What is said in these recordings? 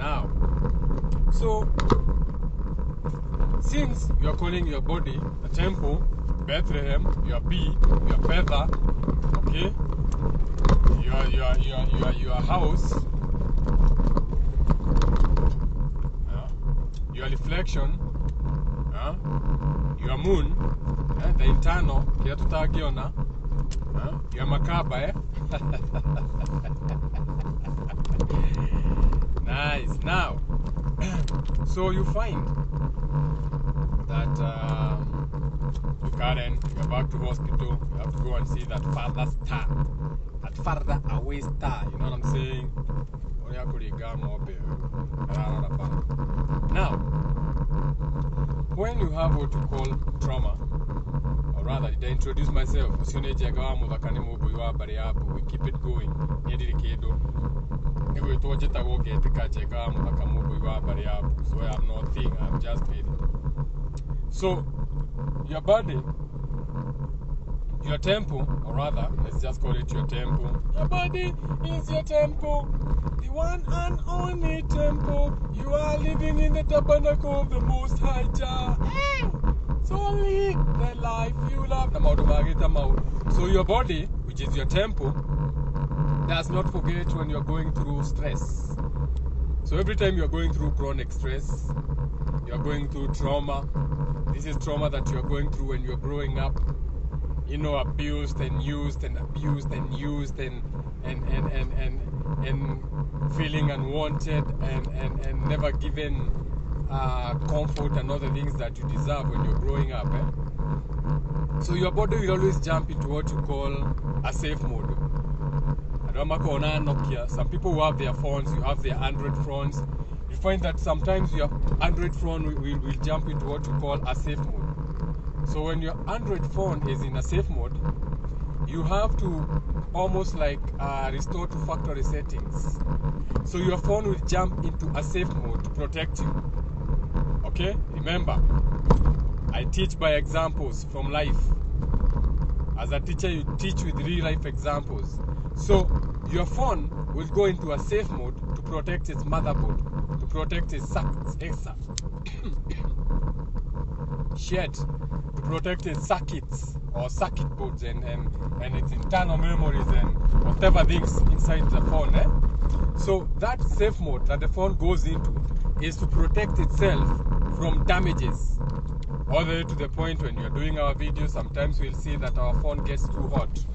Now, so since you're calling your body a temple, Bethlehem, your bee, your feather, okay, your house, your reflection, your moon, the internal, your makaba, Nice. Now, so you find that you're back to hospital, you have to go and see that farther star, that farther away star, you know what I'm saying? Now, when you have what you call trauma, or rather, did I introduce myself? We keep it going. So I'm not thinking, I'm just feeling. So, your body, your temple, or rather, let's just call it your temple. Your body is your temple, the one and only temple. You are living in the tabernacle of the Most High Jah. It's only the life you love. So your body, which is your temple, does not forget when you're going through stress. So every time you're going through chronic stress, you're going through trauma. This is trauma that you're going through when you're growing up. You know, abused and used and abused and used and feeling unwanted and never given comfort and other things that you deserve when you're growing up. So your body will always jump into what you call a safe mode. Some people who have their phones, you have their Android phones, you find that sometimes your Android phone will jump into what you call a safe mode. So when your Android phone is in a safe mode, you have to almost like restore to factory settings. So your phone will jump into a safe mode to protect you. Okay? Remember, I teach by examples from life. As a teacher, you teach with real life examples. So your phone will go into a safe mode to protect its motherboard, to protect its to protect its circuits or circuit boards and its internal memories and whatever things inside the phone. So that safe mode that the phone goes into is to protect itself from damages. All the way to the point when you're doing our videos, sometimes we'll see that our phone gets too hot.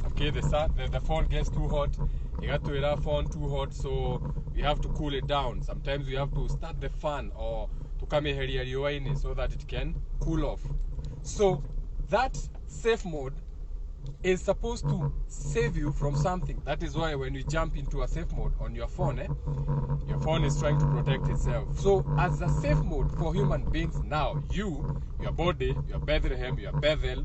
Okay, the phone gets too hot. You got to have phone too hot, so we have to cool it down. Sometimes we have to start the fan or to come here so that it can cool off. So that safe mode is supposed to save you from something. That is why when you jump into a safe mode on your phone, your phone is trying to protect itself. So as a safe mode for human beings now, your body, your Bethlehem, your Bethel,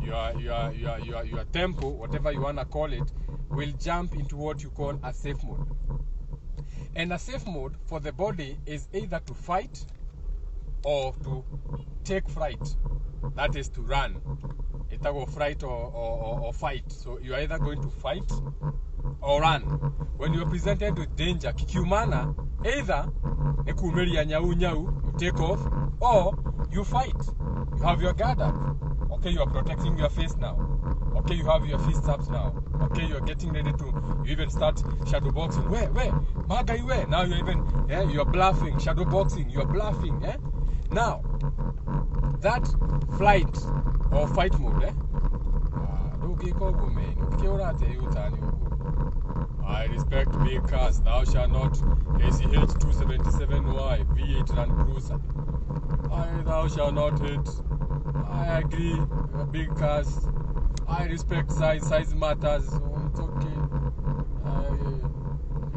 your temple, whatever you want to call it, will jump into what you call a safe mode. And a safe mode for the body is either to fight or to take fright. That is to run. It's a fright or fight. So you are either going to fight or run. When you are presented with danger, kikiumana, either you take off or you fight. You have your guard up. Okay, you are protecting your face now. Okay, you have your fists up now. Okay, you are getting ready to, you even start shadow boxing. Where? Magai, where? Now you're even, you're bluffing, shadow boxing, you're bluffing. Now, that flight or fight mode, I respect big cars. Thou shalt not KCH 277Y V8 Land Cruiser. Thou shalt not hit. I agree. Big cars. I respect size. Size matters. So it's okay.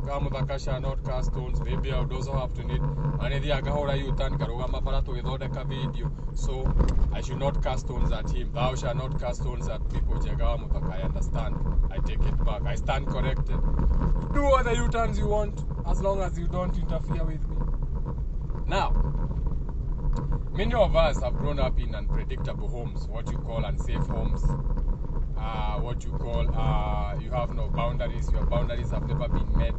Kamudaka shall not cast stones. Maybe I would also have to need. So I should not cast stones at him. Thou shalt not cast stones at people. I understand. I take it back. I stand corrected. Do all the U-turns you want, as long as you don't interfere with me. Now, many of us have grown up in unpredictable homes, what you call unsafe homes. what you call, you have no boundaries, your boundaries have never been met.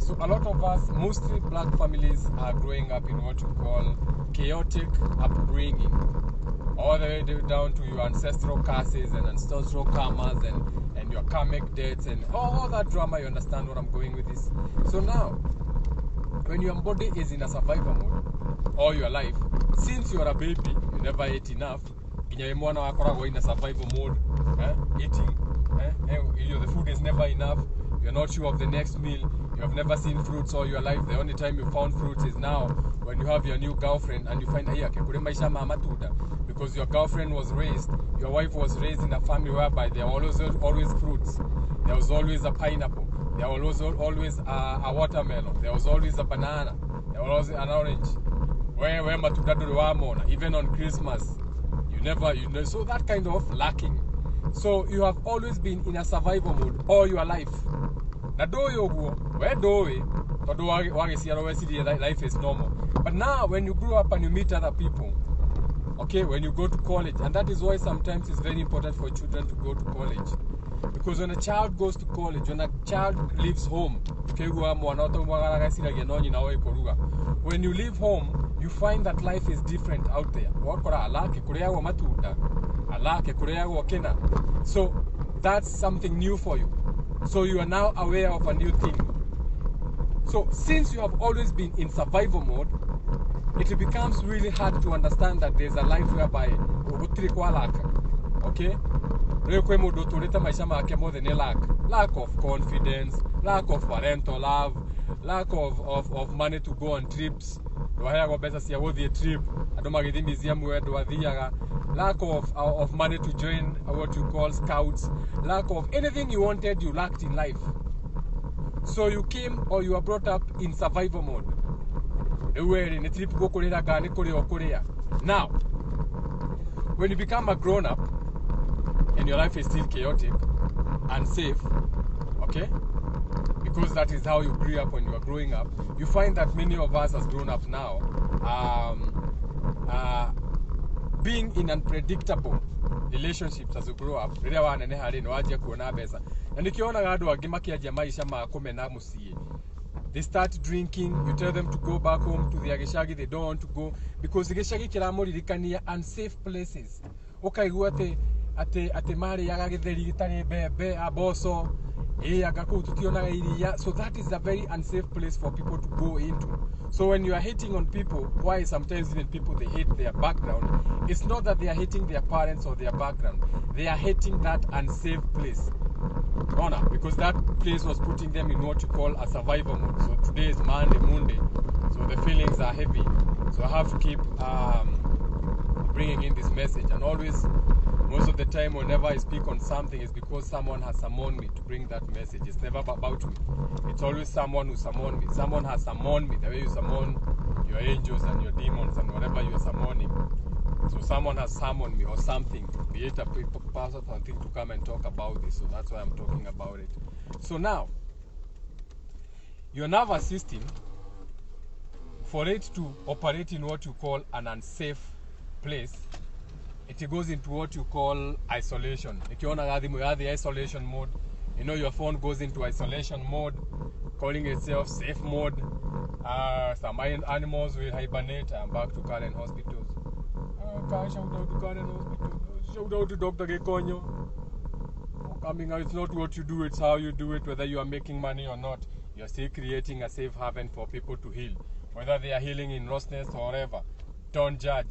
So a lot of us, mostly black families, are growing up in what you call chaotic upbringing, all the way down to your ancestral curses and ancestral karmas and your karmic debts and all that drama. You understand what I'm going with this? So now, when your body is in a survival mode all your life, since you're a baby, you never ate enough, in a survival mode, eating, the food is never enough, you're not sure of the next meal, you have never seen fruits all your life. The only time you found fruits is now when you have your new girlfriend and you find because your girlfriend was raised, your wife was raised in a family whereby there are always fruits. There was always a pineapple, there was always a watermelon, there was always a banana, there was always an orange. Even on Christmas, so that kind of lacking. So you have always been in a survival mode all your life. Life is normal. But now when you grow up and you meet other people, okay, when you go to college, and that is why sometimes it's very important for children to go to college. Because when a child goes to college, when a child leaves home, when you leave home, you find that life is different out there. So that's something new for you. So you are now aware of a new thing. So since you have always been in survival mode, it becomes really hard to understand that there's a life whereby okay? Lack of confidence, lack of parental love, lack of money to go on trips. Lack of money to join what you call scouts. Lack of anything you wanted, you lacked in life. So you came or you were brought up in survival mode. Now, when you become a grown-up and your life is still chaotic and safe, okay, because that is how you grew up when you were growing up, you find that many of us as grown-ups now being in unpredictable relationships as you grow up. They start drinking, you tell them to go back home to their geshagi, they don't want to go because the geshagi kiramori likania unsafe places. Okay, ate mari yagagetheri gitari bebe aboso so that is a very unsafe place for people to go into. So when you are hating on people, why sometimes even people they hate their background, it's not that they are hating their parents or their background, they are hating that unsafe place. Because that place was putting them in what you call a survival mode. So today is Monday, so the feelings are heavy. So I have to keep bringing in this message, and always, most of the time whenever I speak on something, it's because someone has summoned me to bring that message. It's never about me. It's always someone who summoned me. Someone has summoned me, the way you summon your angels and your demons and whatever you're summoning. So someone has summoned me or something, be it a person, something to come and talk about this. So that's why I'm talking about it. So now, your nervous system, for it to operate in what you call an unsafe place, it goes into what you call isolation. If you want to the isolation mode, your phone goes into isolation mode, calling itself safe mode. Some animals will hibernate. I'm back to Karen Hospitals. Shout out to Karen Hospitals. Shout out to Dr. Gekonyo. Coming out, it's not what you do, it's how you do it. Whether you are making money or not, you're still creating a safe haven for people to heal. Whether they are healing in Rossnest or wherever, don't judge.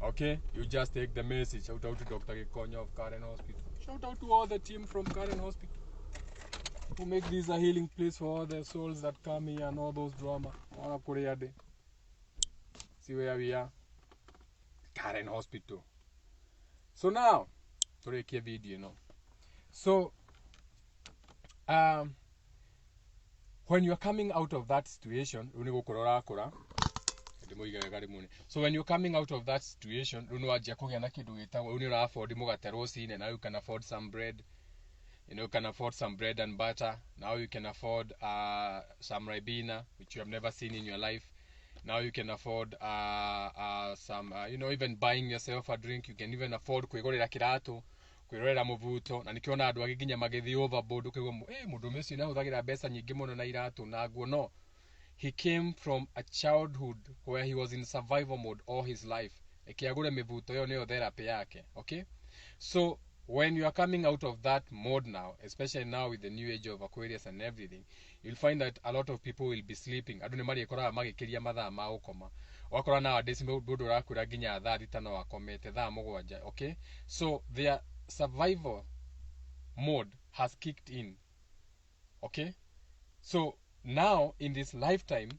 Okay? You just take the message. Shout out to Dr. Gekonyo of Karen Hospital. Shout out to all the team from Karen Hospital who make this a healing place for all the souls that come here and all those drama. See where we are? Karen Hospital. So now, to make a video, So, when you're coming out of that situation, so when you're coming out of that situation, and now you can afford some bread. You can afford some bread and butter. Now you can afford some Ribena, which you have never seen in your life. Now you can afford some, even buying yourself a drink. You can even afford kwirorera muvuto na nikiona andu agiginya magithi overboard ukigwa mundu ucio na huthagira mbeca nyingi muno na iratu na nguo no. He came from a childhood where he was in survival mode all his life. Ekiagure mivuto yo niyo therapy yake. Okay? So when you are coming out of that mode now, especially now with the new age of Aquarius and everything, you'll find that a lot of people will be sleeping. Andu ni mari ekora magikiria mathaa ma gukoma. Wakora nowadays mundu urakwira ginya thaa 5 wakomete thaa 7. Okay? So their survival mode has kicked in. Okay? So now in this lifetime,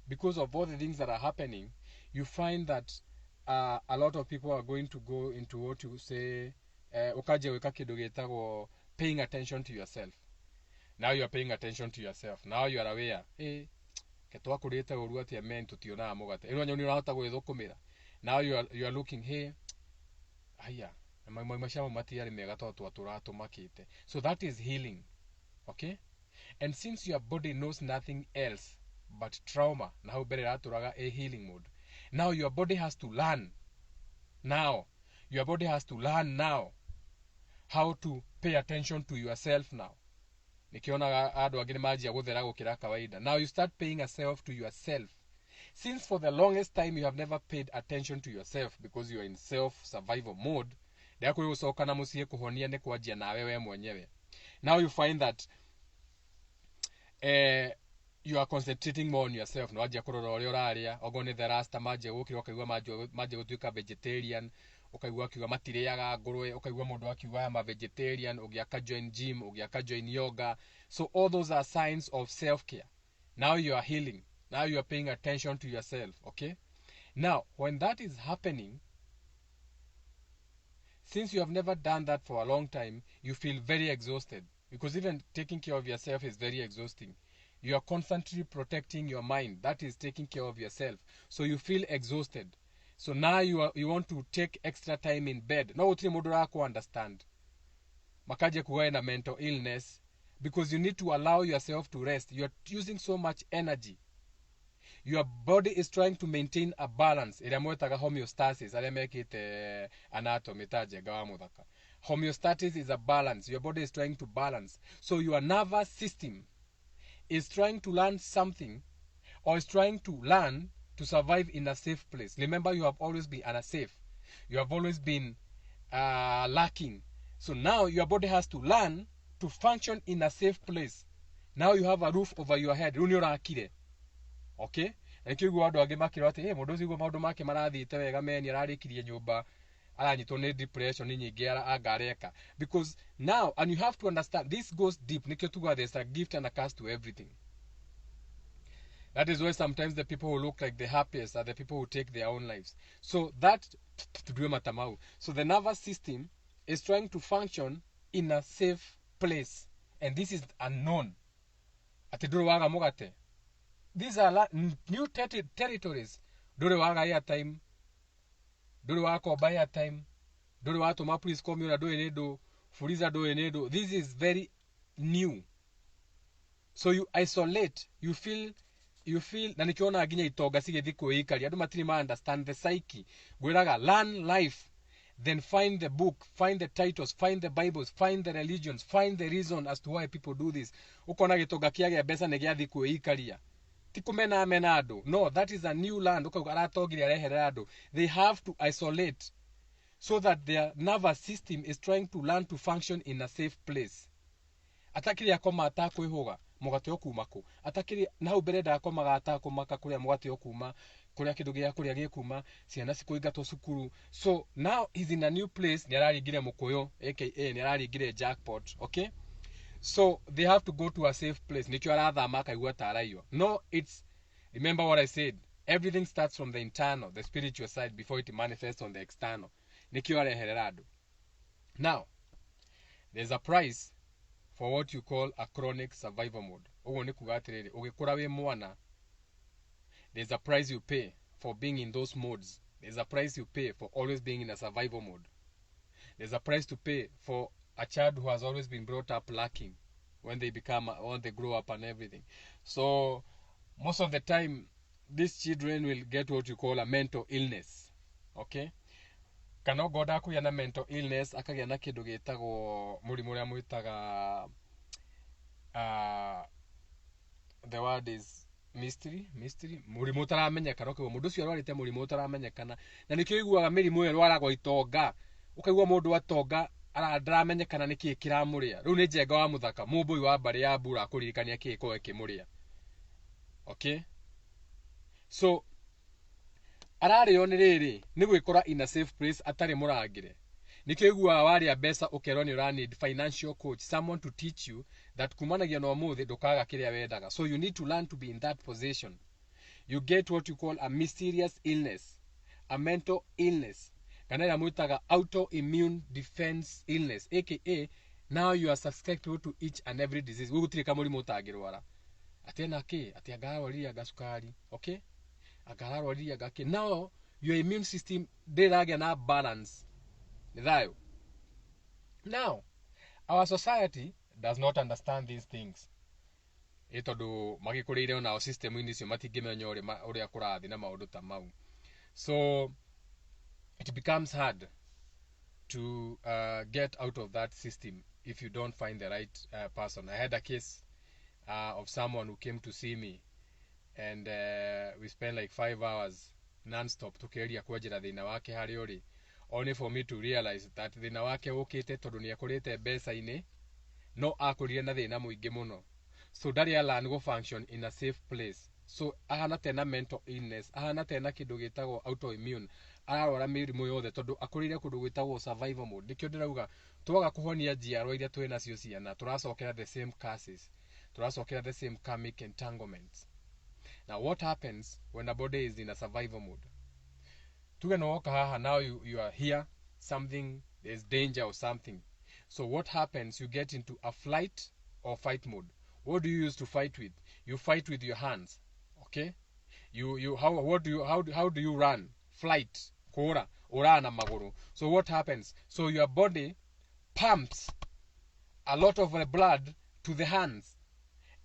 because of all the things that are happening, you find that a lot of people are going to go into what you say ukaje weka kidu gitagwo paying attention to yourself. Now you are paying attention to yourself. Now you are aware, ketwa kurite uru atia men tutiona mugate ino nyoni urahota gwithukumira. Now you are looking, aya mashamo matiari mega to turatumakite. So that is healing. Okay? And since your body knows nothing else but trauma, now a healing mode. Now your body has to learn. Now your body has to learn now how to pay attention to yourself now. Nikiona adu agini maji ya guthera gukira kawaida. Now you start paying yourself to yourself. Since for the longest time you have never paid attention to yourself because you are in self-survival mode, ndako usoka na musie kuhonia ne kwajia na wewe mwenyewe. Now you find that you are concentrating more on yourself. No ajia kurora uri uraria ogone the rasta maje gukira ukaigwa maje gutuika vegetarian, ukaigwa kiuga matiriaga ngurwe, ukaigwa mundu akiuga ama vegetarian, ugiaka join gym, ugiaka join yoga. So all those are signs of self-care. Now you are healing. Now you are paying attention to yourself. Okay? Now when that is happening, since you have never done that for a long time, you feel very exhausted. Because even taking care of yourself is very exhausting. You are constantly protecting your mind. That is taking care of yourself. So you feel exhausted. So now you want to take extra time in bed. No utri modura ko understand. Makaje kuwa na mental illness because you need to allow yourself to rest. You are using so much energy. Your body is trying to maintain a balance. Iramwetaga homeostasis. Alemekite anatomy taje gawa muthaka. Homeostasis is a balance. Your body is trying to balance. So your nervous system is trying to learn something or is trying to learn to survive in a safe place. Remember, you have always been unsafe. You have always been lacking. So now your body has to learn to function in a safe place. Now you have a roof over your head. Okay? Ekigwa adu age makiro ati mundu ucio maundu make marathite wega meni ararikirie nyumba aranyitwo ni depression nyingi agareka because now, and you have to understand, this goes deep. Nikyo tuga, there's a gift and a curse to everything. That is why sometimes the people who look like the happiest are the people who take their own lives. So that so the nervous system is trying to function in a safe place, and this is unknown. These are new territories. Dore waga airtime, dore wako buy airtime, dore watu ma please come here do enedo, fuliza do enedo. This is very new. So you isolate, you feel na nikiona aginya itoga sige thiko ikali adu matiri ma understand the psyche. Gwiraga learn life, then find the book, find the titles, find the Bibles, find the religions, find the reason as to why people do this. Ukona gitoga kiage besa ne gya thiko ikalia. Tikumena menado. No, that is a new land. They have to isolate so that their nervous system is trying to learn to function in a safe place. Atakiri akoma atako ihoga mugate okumako. Atakiri na ubereda akoma atako maka kuria mugate okuma kuria kidu gya kuria gikuma ciana sikuigato sukuru. So now he's in a new place. Nyarari gire mukoyo aka nyarari gire jackpot. Okay? So they have to go to a safe place. No, remember what I said. Everything starts from the internal, the spiritual side, before it manifests on the external. Now, there's a price for what you call a chronic survival mode. There's a price you pay for being in those modes. There's a price you pay for always being in a survival mode. There's a price to pay for a child who has always been brought up lacking when they grow up and everything. So most of the time, these children will get what you call a mental illness. Okay? kana ngoda kuya na mental illness akagia na kindu gitagwo murimu uria mwitaga the word is mystery murimu utaramenyekana okay mundu ucio arwarite murimu utaramenyekana na nikio iguaga mirimu iyo rwaragwo itonga ukaigua mundu atonga ndaramenyekana niki kiramuria riu ni njenga wa muthaka mumbui wa mbari ya mbura kuririkania kiko ekimuria okay so arario ni riri ni gwikora in a safe place atari murangire nikio igua waria mbeca ukerwo ni ura need financial coach, someone to teach you that kumanagia no muthi ndukaga kiria wendaga. So you need to learn to be in that position. You get what you call a mysterious illness, a mental illness, kana ira mwitaga autoimmune defense illness, aka now you are susceptible to each and every disease. Gugutire kamurimu utangirwara atena ki ati agarwariria gasukari, okay, agarwariria gaki. Now your immune system ndiragia na balance. Now, our society does not understand these things. Itondo magikurire na system ini cio matingimenya uria kurathi na maundu ta mau. So it becomes hard to get out of that system if you don't find the right person. I had a case of someone who came to see me, and we spent like 5 hours non-stop tukiria kwajira thina wake hari uri, only for me to realize that thina wake ukite tondu ni akurite mbeca-ini no akurire na thina muingi muno. So ndari learn go function in a safe place. So ahana tena mental illness, ahana tena kindu gitagwo autoimmune, ararwara mirimu yothe tondu akurire kundu gwitagwo survival mode. Ndikio ndirauga twaga kuhonia njiarwa iria twina cio ciana turacokera the same curses, turacokera the same karmic entanglements. Now what happens when the body is in a survival mode? Now you are here, something, there's danger or something. So what happens? You get into a flight or fight mode. What do you use to fight with? You fight with your hands. Okay? How do you run? Flight. Kora. Orana maguru. So what happens? So your body pumps a lot of the blood to the hands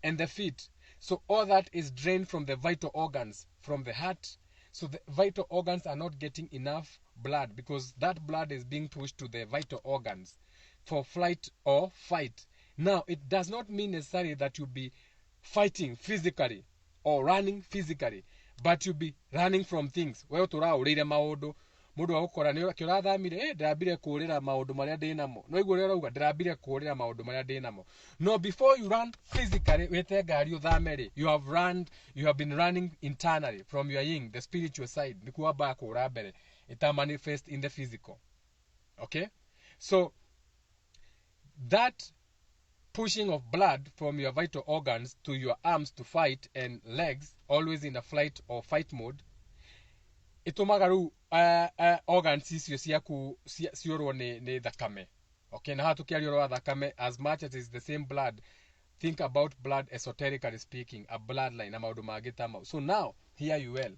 and the feet. So all that is drained from the vital organs, from the heart. So the vital organs are not getting enough blood because that blood is being pushed to the vital organs for flight or fight. Now, it does not mean necessarily that you'll be fighting physically or running physically, but you'll be running from things. Well, tura urire maundu mundu agukora ni kirathamire ndirambire kurira maundu maria ndinamo no igure rauga ndirambire kurira maundu maria ndinamo. No, before you run physically wete ngari uthamere, you have been running internally from your yin, the spiritual side. Nikuwa ba kura mbere it manifest in the physical. Okay, so that pushing of blood from your vital organs to your arms to fight and legs, always in a flight or fight mode, itumaga ru organs icio ciaku ciorwo ni thakame. Okay, na hatukiaria ro thakame, as much as it's the same blood, think about blood esoterically speaking, a bloodline na maundu mangĩ ta mau. So now here you well.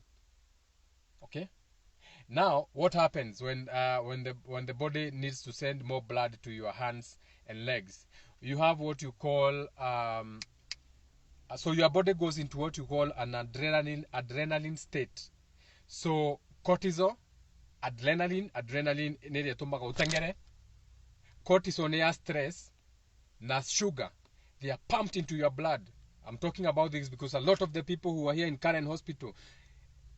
Okay, now what happens when the body needs to send more blood to your hands and legs? You have what you call so your body goes into what you call an adrenaline state. So cortisol, adrenaline nile tumaga utengere. Cortisol near stress, na sugar, they are pumped into your blood. I'm talking about this because a lot of the people who are here in Karen Hospital,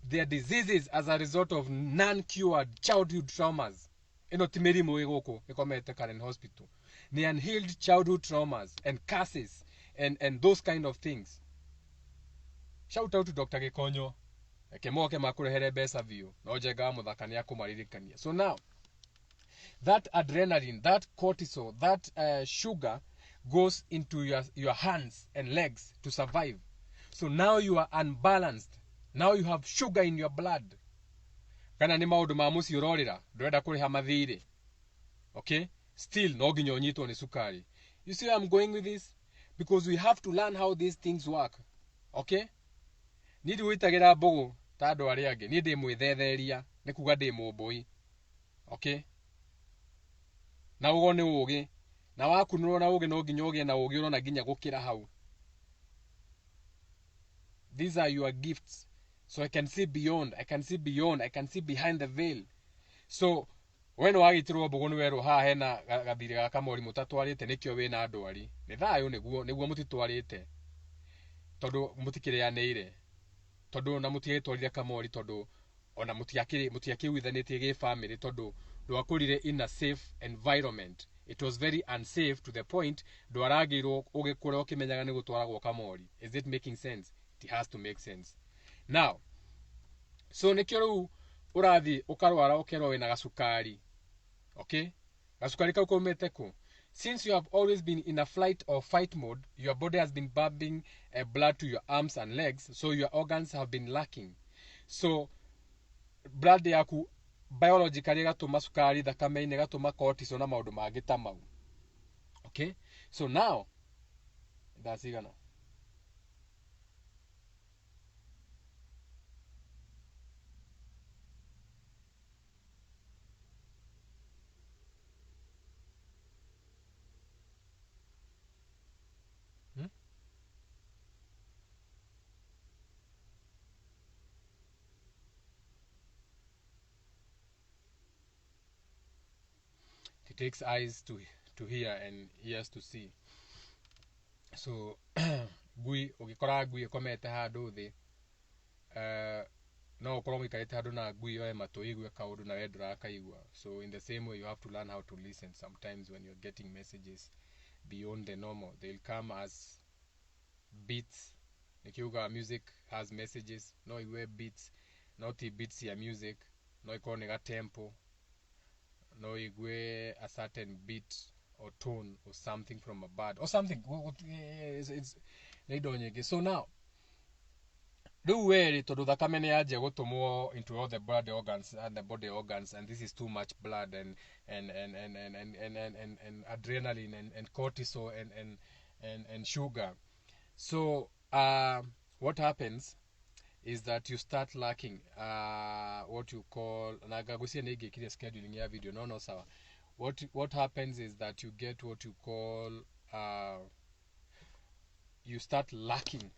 their diseases as a result of non-cured childhood traumas. Timerimu igoko ikomete Karen Hospital. The unhealed childhood traumas and curses and those kind of things. Shout out to Dr. Gekonyo. Kemoke makurehere besa view. Nojega muthakani akumaririkania. So now, that adrenaline, that cortisol, that sugar goes into your hands and legs to survive. So now you are unbalanced. Now you have sugar in your blood. Kana ni maundu ma muci urorira, ndurenda kuriha mathiri. Okay? Still no nginya unyitwo ni sukari. You see where I'm going with this? Because we have to learn how these things work. Okay? Nidi witagira mbugu ta andu aria angi, ni ndi mwĩthetheria, ni kuga ndi mũmbũi. Okay? Na ugo ni ugi. Na wakunurwo na ugi no nginya ugie na ugi urona nginya gukira hau. These are your gifts. So I can see beyond, I can see behind the veil. So weno wagitirwo mbugunu wero ha hena gathire ga kamori mutatwarite nikio wina ndwari ni thayo niguo mutitwarite tondu mutikirianeire tondu na mutigetwarire kamori tondu ona mutiakiwithanitie ge family tondu ndwakurire in a safe environment. It was very unsafe to the point ndwaragirwo ugikura ukimenyaga ni gutwaragwo kamori. Is it making sense? It has to make sense. Now, so nikio riu urathi ukarwara ukerwo wina gasukari. Okay? Gasukari kau kumete ku. Since you have always been in a flight or fight mode, your body has been pumping blood to your arms and legs, so your organs have been lacking. So blood yaku biologically gatuma sukari thakame-ini gatuma cortisol na maundu mangi ta mau. Okay? So now that's it. It takes eyes to hear and ears to see. So gui ugikora gui ikomete handu thi no ukorwo mwikarite handu na gui oe matu igwe kaundu na we ndurakaigua. So in the same way you have to learn how to listen. Sometimes when you're getting messages beyond the normal, they'll come as beats. Nikiuga music has messages, no iwe beats, not beats ya music, no ikorwo ni ga tempo, no igwe a certain beat or tone or something from a bird or something. It's so now do we to do the thakame ni yaje gutumwo into all the blood organs and the body organs, and this is too much blood and adrenaline and cortisol and sugar. So what happens is that you start lacking what you call, nagagusia nige kile scheduling ya video no sawa. What happens is that you get what you call you start lacking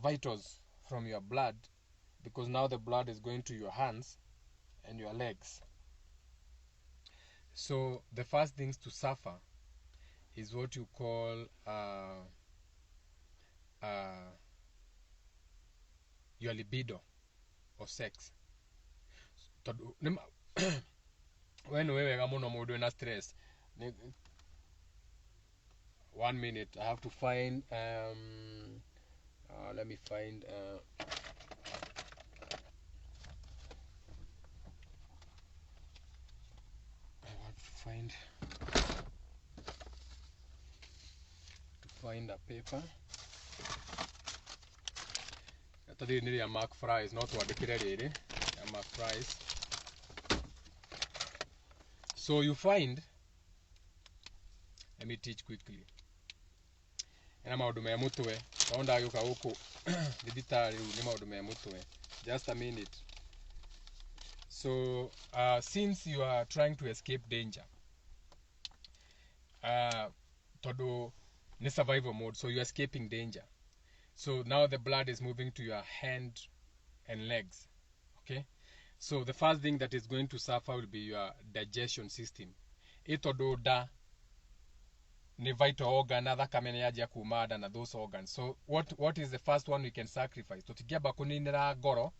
vitals from your blood, because now the blood is going to your hands and your legs. So the first things to suffer is what you call your libido or sex. When wewe muno mudu na stress. 1 minute, I have to find let me find I want to find a paper. Tadi ni ya Mark Fries, not wadikire riri ya Mark Fries. So you find, let me teach quickly. Ena maundu me mutwe, kaunda yuka huko dibitari ni maundu me mutwe. Just a minute. So since you are trying to escape danger, todo ni survival mode, so you're escaping danger. So now the blood is moving to your hand and legs. Okay? So the first thing that is going to suffer will be your digestion system. Itodo da ni vital organ thakame ni yaje kumada na those organs. So what is the first one we can sacrifice? Tutigia bakuninira goro,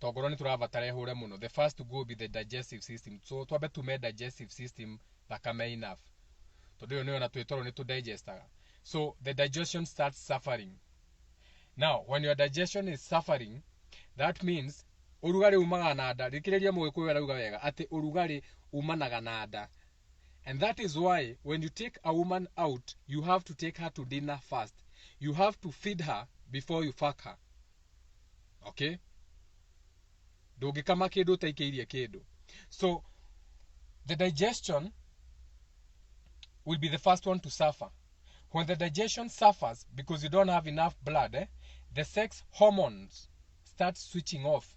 togoro ni turabatare hure muno. The first to go be the digestive system. So twabe tume digestive system thakame enough. Todo ni ona twetoro ni to digestaga. So the digestion starts suffering. Now, when your digestion is suffering, that means urugari umaga na nda. Rikireria mugiku wera uga wega ati urugari umanaga na nda. And that is why when you take a woman out, you have to take her to dinner first. You have to feed her before you fuck her. Okay? Dogikama kedo taikeirie kedo. So the digestion will be the first one to suffer. When the digestion suffers because you don't have enough blood, the sex hormones start switching off.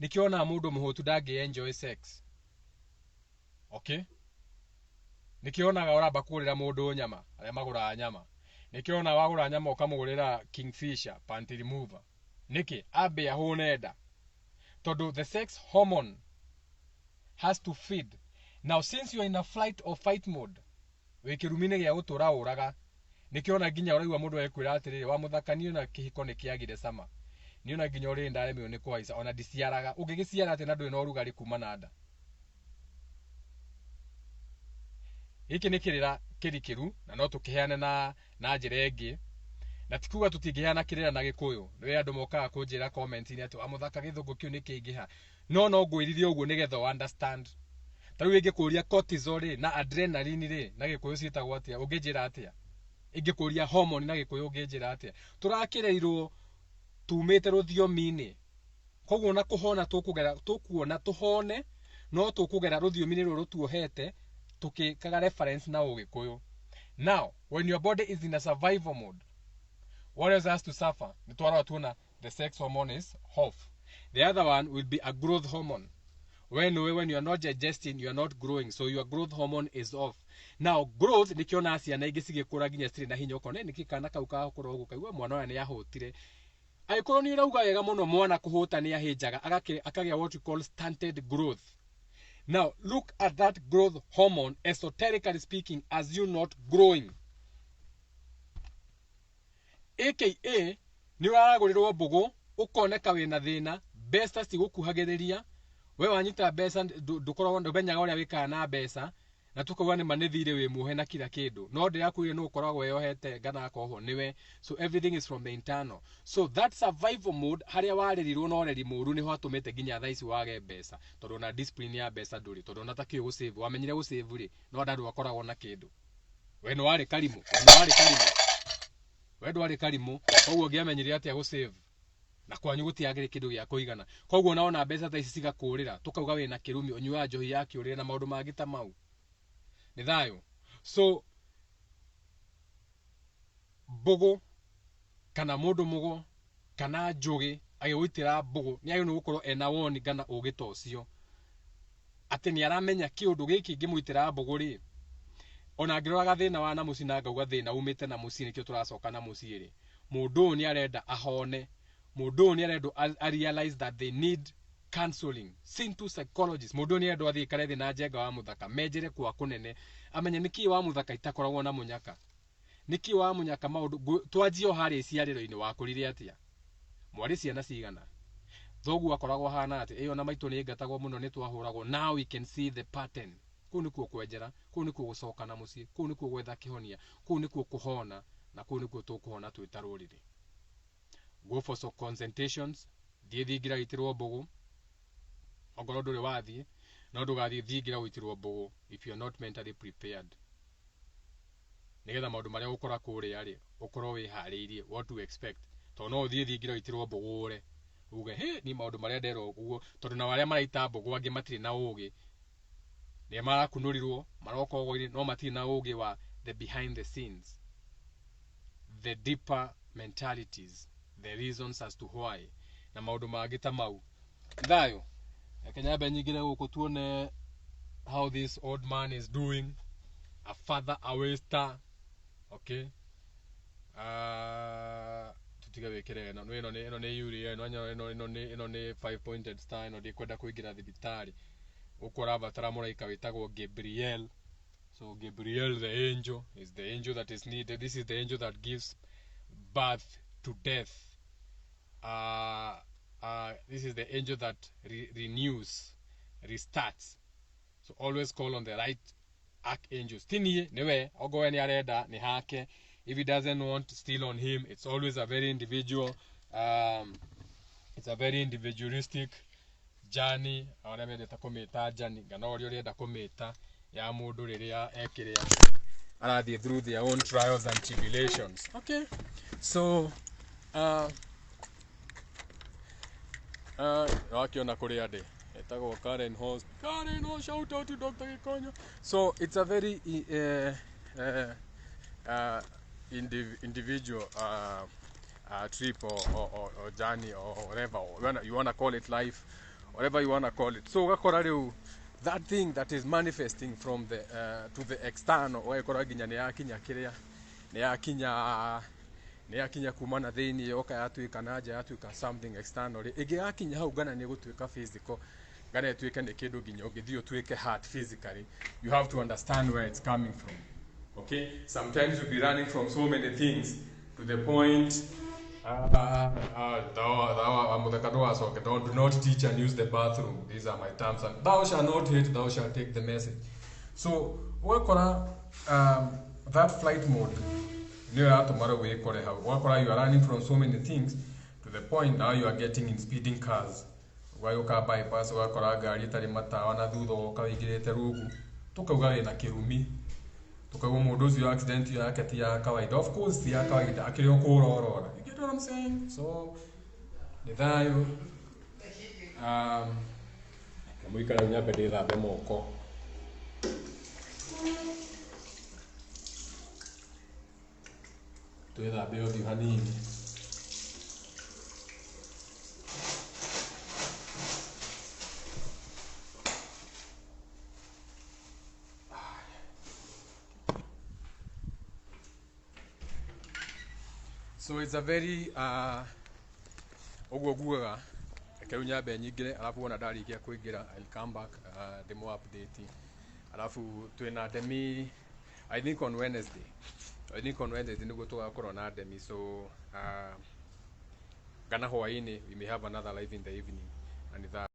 Nikiona mudo muhotu dage enjoy sex. Okay? Nikiona gaora bakurira mudo nyama, ale magura nyama. Nikiona wagura nyama ukamugurira kingfisher, panty remover. Niki abe ya honeda. Todo the sex hormone has to feed. Now since you are in a flight or fight mode, wikirumine gya gutura uraga nikiona nginya uraigwa mundu ekwira atiriri wa muthakani na kihiko nikiagire sama niona nginya uri ndaremio ni kwaica ona ndiciaraga ungigiciara ati na ndui no rugari kuma nanda iki ni kirira kirikiru na no tukiheane na njira ingi na tikuga tutingiheana kirira na gikuyu ni andu mokaga kunjira comment ni ati amuthaka githungu kiu ni kiingiha no ngwiririe uguo nigetha understand tariu ingikuria cortisol na adrenaline na gikuyu ciitagwo atia ungijira atia ingikuria hormone na gikuyu ungijira atia turakireirwo tumite ruthiomi-ini koguo na kuhona tukuona tuhone no tukugera ruthiomi-ini ruru tuohete tukikaga reference na ugikuyu. Now when your body is in a survival mode, what else has to suffer? Tuona the sex hormone is off. The other one will be a growth hormone. When you are not digesting, you are not growing, so your growth hormone is off. Now growth nikiona ciana ingi cigikura nginya citiri na hinya ukone nikikana kau kahukura ugu kaigua mwana oya ni ahutire aikorwo ni urauga wega muno mwana kuhuta ni ahinjaga akagia what we call stunted growth. Now look at that growth hormone esoterically speaking as you not growing, aka ni uragurirwo mbugu ukoneka wina thina besta cigukuhagiriria we wanyita besa ndukoragwo ndumenyaga uria wikaga na besa na tukauga ni manithire wi muhe na kila kindu no ndirakwire no ukoragwo yohete ngana koho niwe. So everything is from the internal. So that survival mode haria waririrwo no reri muru ni ho atumite nginya thaici wage besa tondu na discipline ya besa nduri tondu na takio gusave wamenyire gusave ri no ndandu akoragwo na kindu we no wari karimu we ndwari karimu koguo ngiamenyire atia gusave na kwanyu gutiagire kindu gya kuigana koguo naona mbeca thaici cigakurira tukauga wina kirumi unyua njohi ya kiurire na maundu mangi ta mau ni thayo. So mbugu kana mundu mugo kana njugi agigwitira mbugu ni ayo gukorwo ena woni ngana ugita ucio ati ni aramenya kiundu giki ngimwitira mbugu ri ona ngiroraga thina wa na muci na ngauga thina umite na muci nikio turacoka na muci ri mundu ni arenda ahone mundu ni arenda realize that they need counseling seen to psychologists. Mundu ni arenda athie kare thina njenga wa muthaka menjere kwa kunene amenye niki wa muthaka itakoragwo na munyaka niki wa munyaka maundu twanjio hari ciariro-ini wakurire atia mwari ciana cigana thogu akoragwo hana ati iyo na maitu ni ngatagwo muno ni twahuragwo. Now we can see the pattern. Kuu nikuo kwenjera, kuu nikuo gucoka na mucii, kuu nikuo gwetha kihonia, kuu nikuo kuhona na kuu nikuo tukuhona twita ruriri. Go for some consultations, thie thingira itirwo mbugu ongoro nduri wathie no ndugathie thingira witirwo mbugu if you are not mentally prepared nigetha maundu maria ukora kuria ri ukorwo wihariirie what to expect to no thie thingira witirwo mbugu ure uge he ni maundu maria ndero uguo tondu na waria maraita mbugu angi matiri na ugi ni marakunurirwo maroka ugo no matiri na ugi wa the behind the scenes, the deeper mentalities, the reasons as to why na maundu mangi ta mau thayo Kenya benyigire guku tuone how this old man is doing, a father a waster. Okay, tutiga wekere no ino ne yuri ino ne 5 pointed star ino de kwenda kuigira thibitari ukora batara muraika witagwo Gabriel. So Gabriel the angel is the angel that is needed. This is the angel that gives birth to death. This is the angel that renews, restarts. So always call on the right archangels. Tini newe ogowe ni areda ni hake. If he doesn't want, still on him. It's always a very individual. It's a very individualistic journey. Awana mede takometa journey. Ganori oreda kometa ya mundu riria ekiria arathie through their own trials and tribulations. Okay, so wakiona kuri ande etagwo Karen Host. Shout out to Dr. Gikonyo. So it's a very individual trip or journey or whatever you want to call it, life, whatever you want to call it. So gakora riu that thing that is manifesting from the to the external ogekora ginya ni yakinya kiria ni yakinya kumana thini yoka yatuika na nja yatuika something external igi yakinya hau gana ni gutuika physical ngare tuike ni kindu nginya ungithio tuike hurt physically, you have to understand where it's coming from. Okay, sometimes you'll be running from so many things to the point do not teach and use the bathroom. These are my terms. And thou shalt not hate, thou shalt take the message. So, that flight mode, you are running from so many things to the point now you are getting in speeding cars. Why you can bypass gari tari matawa na thutha ukawigirite rugu tukauga wina kirumi tukauga mundu ucio accident yake ti ya kawaida. Of course ti ya kawaida akiri ukurorora. You get what I'm saying? So ni thayo kamuikara nyambe ndithambe moko. Twithambe uthi hanini. So it's a very oguoguaga keru nyambe nyingire alafu wona ndarikia kuingira I'll come back demo update alafu twina demi I think on Wednesday niguo tugakorwo na demi. So gana hwaini we may have another live in the evening and that